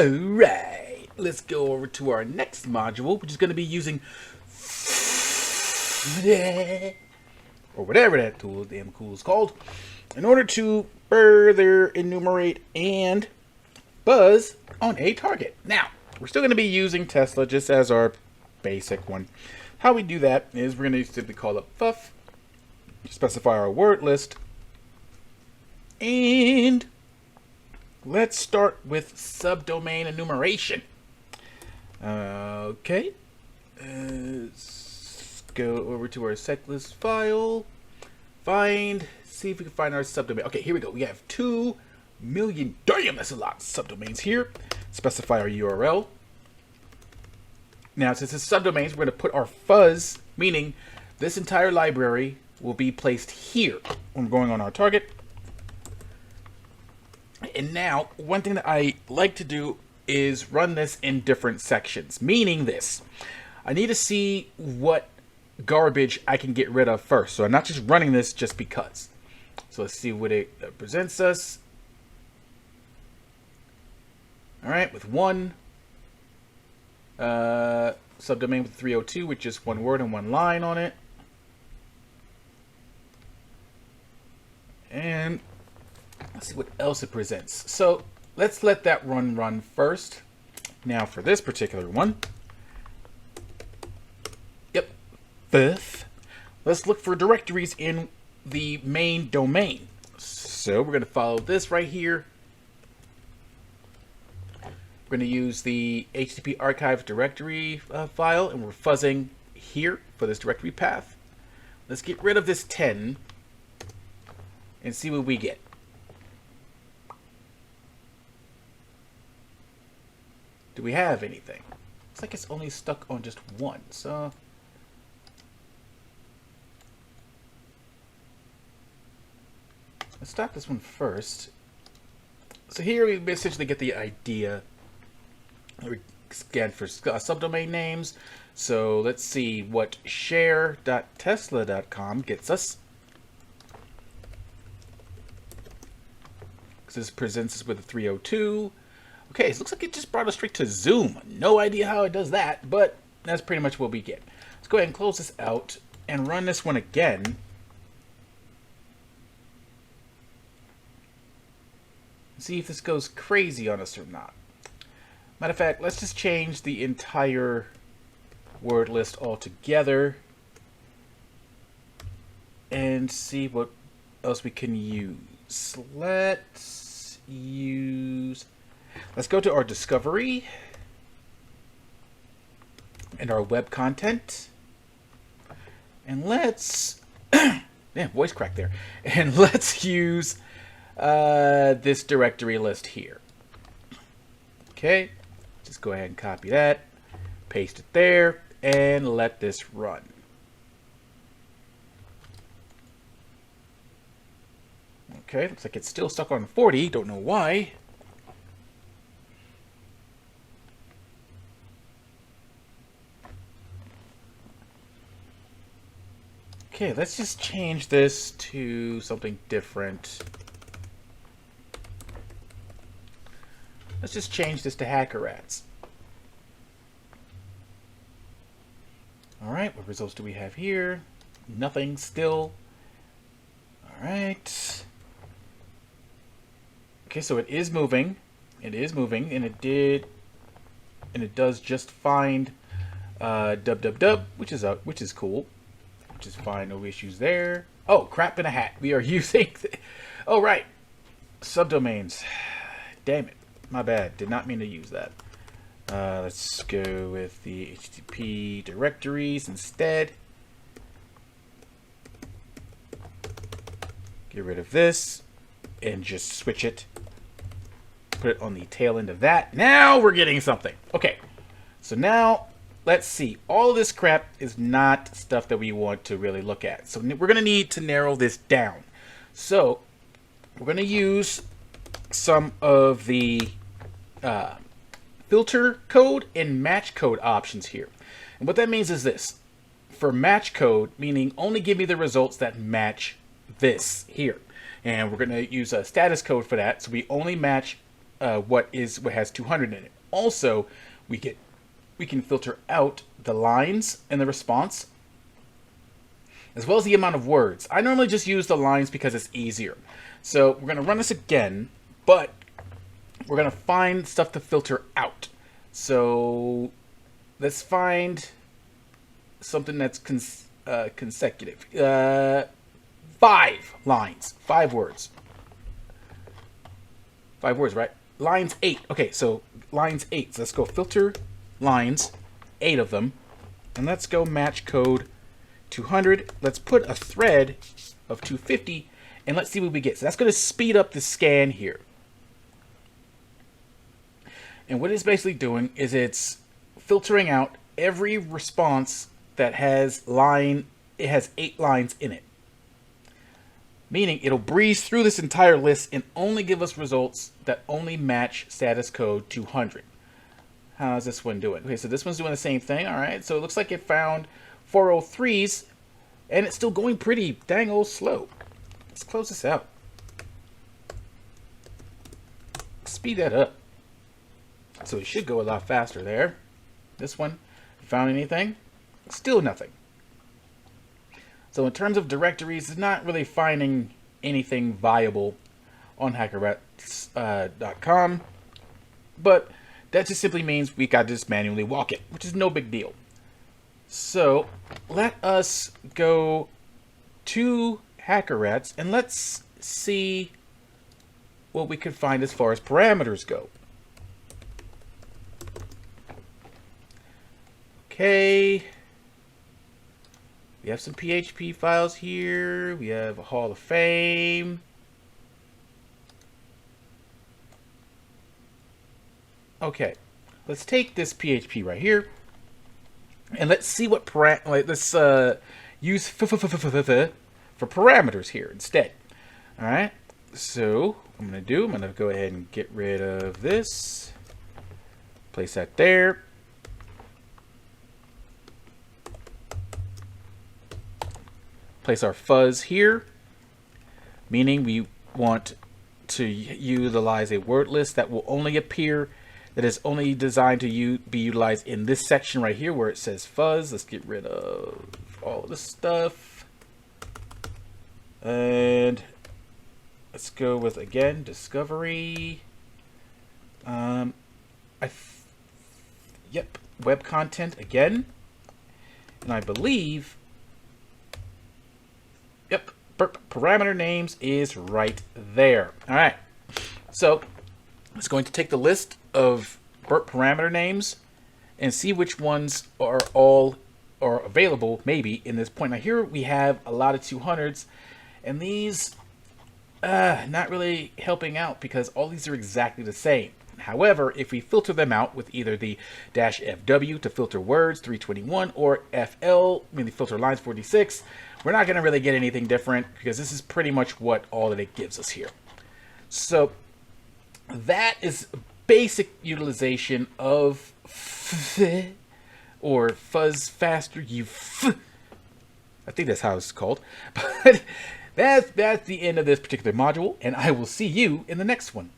Alright, let's go over to our next module, which is going to be using or whatever that tool damn cool is called, in order to further enumerate and buzz on a target. Now, we're still going to be using Tesla just as our basic one. How we do that is we're going to simply call up FFUF, specify our word list, and let's start with subdomain enumeration. Okay. Let's go over to our setlist file. See if we can find our subdomain. Okay, here we go. We have 2 million. Damn, that's a lot of subdomains here. Specify our URL. Now, since it's subdomains, we're going to put our fuzz, meaning this entire library will be placed here when we're going on our target. And now, one thing that I like to do is run this in different sections, meaning this. I need to see what garbage I can get rid of first. So I'm not just running this just because. So let's see what it presents us. All right, with 1 subdomain with 302, with just 1 word and 1 line on it. And let's see what else it presents. So let's let that run first. Now for this particular one, FFUF, let's look for directories in the main domain. So we're going to follow this right here. We're going to use the HTTP archive directory file, and we're fuzzing here for this directory path. Let's get rid of this 10 and see what we get. Do we have anything? Looks like it's only stuck on just 1. So let's stop this one first. So here we essentially get the idea. We scan for subdomain names. So let's see what share.tesla.com gets us. Because this presents us with a 302. Okay, so it looks like it just brought us straight to Zoom. No idea how it does that, but that's pretty much what we get. Let's go ahead and close this out and run this one again. See if this goes crazy on us or not. Matter of fact, let's just change the entire word list altogether and see what else we can use. Let's go to our discovery and our web content, and let's man, voice crack there, and let's use this directory list here. Okay, just go ahead and copy that, paste it there, and let this run. Okay, looks like it's still stuck on 40. Don't know why. Okay, let's just change this to something different. Let's just change this to Hacker Rats. Alright, what results do we have here? Nothing still. Alright. Okay, so it is moving. It is moving, and it does just find www, which is cool. Which is fine, no issues there. Oh, crap in a hat. We are using oh right. Subdomains. Damn it. My bad. Did not mean to use that. Let's go with the HTTP directories instead. Get rid of this and just switch it. Put it on the tail end of that. Now we're getting something. Okay. So now let's see. All of this crap is not stuff that we want to really look at. So we're going to need to narrow this down. So we're going to use some of the filter code and match code options here. And what that means is this. For match code, meaning only give me the results that match this here. And we're going to use a status code for that. So we only match what has 200 in it. Also, we can filter out the lines in the response, as well as the amount of words. I normally just use the lines because it's easier. So we're going to run this again, but we're going to find stuff to filter out. So let's find something that's consecutive. 5 lines, 5 words. 5 words, right? Lines 8. Okay, so lines 8. So let's go filter lines, 8 of them. And let's go match code 200. Let's put a thread of 250, and let's see what we get. So that's going to speed up the scan here. And what it's basically doing is it's filtering out every response that has it has 8 lines in it. Meaning it'll breeze through this entire list and only give us results that only match status code 200. How's this one doing? Okay, so this one's doing the same thing. All right, so it looks like it found 403s, and it's still going pretty dang old slow. Let's close this out. Speed that up. So it should go a lot faster there. This one, found anything? Still nothing. So in terms of directories, it's not really finding anything viable on hackerats.com. But that just simply means we got to just manually walk it, which is no big deal. So let us go to HackerRats and let's see what we could find as far as parameters go. Okay. We have some PHP files here. We have a Hall of Fame. Okay, let's take this PHP right here, and let's see what let's use for parameters here instead. All right. So what I'm gonna go ahead and get rid of this. Place that there. Place our fuzz here, meaning we want to utilize a word list that will only appear, that is only designed to be utilized in this section right here where it says fuzz. Let's get rid of all of this stuff. And let's go with, again, discovery. Yep, web content again. And I believe, yep, burp parameter names is right there. All right, so it's going to take the list of burp parameter names and see which ones are available maybe in this point. Now here we have a lot of 200s, and these not really helping out because all these are exactly the same. However, if we filter them out with either the -FW to filter words 321 or FL, meaning filter lines 46, we're not going to really get anything different because this is pretty much what all that it gives us here. So that is basic utilization of or fuzz faster you I think that's how it's called. But that's the end of this particular module, and I will see you in the next one.